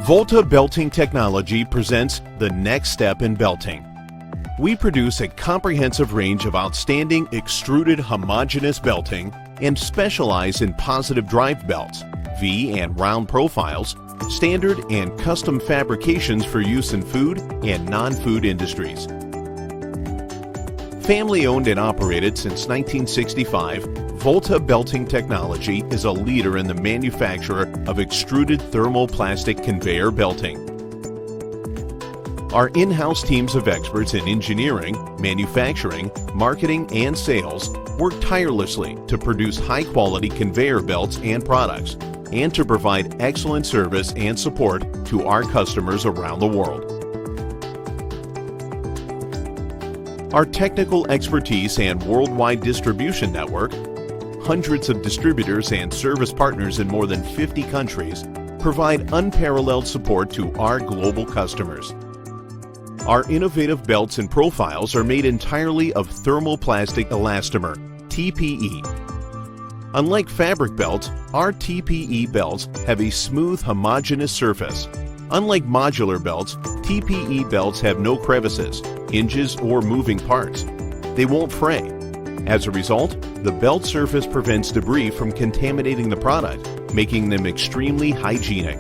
Volta Belting Technology presents the next step in belting. We produce a comprehensive range of outstanding extruded homogeneous belting and specialize in positive drive belts, V and round profiles, standard and custom fabrications for use in food and non-food industries. Family owned and operated since 1965, Volta Belting Technology is a leader in the manufacture of extruded thermoplastic conveyor belting. Our in-house teams of experts in engineering, manufacturing, marketing, and sales work tirelessly to produce high-quality conveyor belts and products, and to provide excellent service and support to our customers around the world. Our technical expertise and worldwide distribution network, hundreds of distributors and service partners in more than 50 countries, provide unparalleled support to our global customers. Our innovative belts and profiles are made entirely of thermoplastic elastomer, TPE. Unlike fabric belts, our TPE belts have a smooth, homogeneous surface. Unlike modular belts, TPE belts have no crevices, hinges, or moving parts. They won't fray. As a result, the belt surface prevents debris from contaminating the product, making them extremely hygienic.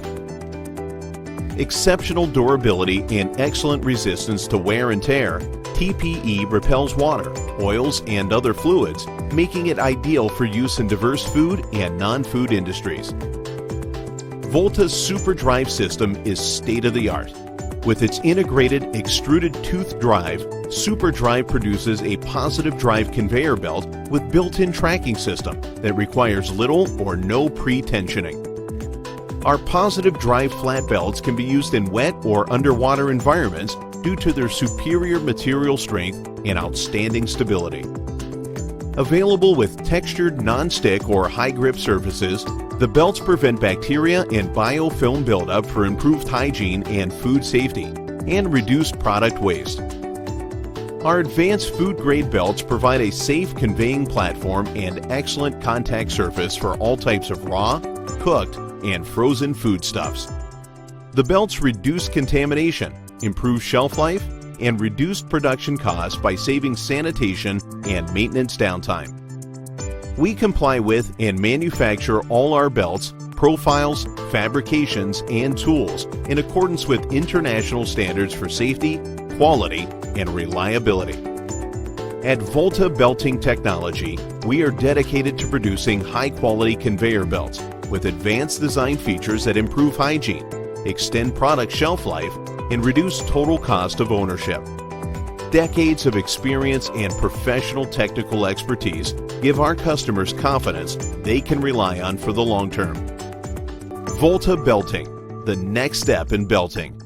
Exceptional durability and excellent resistance to wear and tear, TPE repels water, oils, and other fluids, making it ideal for use in diverse food and non-food industries. Volta's Super Drive system is state-of-the-art. With its integrated extruded tooth drive, Super Drive produces a positive drive conveyor belt with built-in tracking system that requires little or no pre-tensioning. Our positive drive flat belts can be used in wet or underwater environments due to their superior material strength and outstanding stability. Available with textured non-stick or high-grip surfaces, the belts prevent bacteria and biofilm buildup for improved hygiene and food safety, and reduced product waste. Our advanced food-grade belts provide a safe conveying platform and excellent contact surface for all types of raw, cooked, and frozen foodstuffs. The belts reduce contamination, improve shelf life, and reduce production costs by saving sanitation and maintenance downtime. We comply with and manufacture all our belts, profiles, fabrications, and tools in accordance with international standards for safety, quality, and reliability. At Volta Belting Technology, we are dedicated to producing high-quality conveyor belts with advanced design features that improve hygiene, extend product shelf life, and reduce total cost of ownership. Decades of experience and professional technical expertise give our customers confidence they can rely on for the long term. Volta Belting, the next step in belting.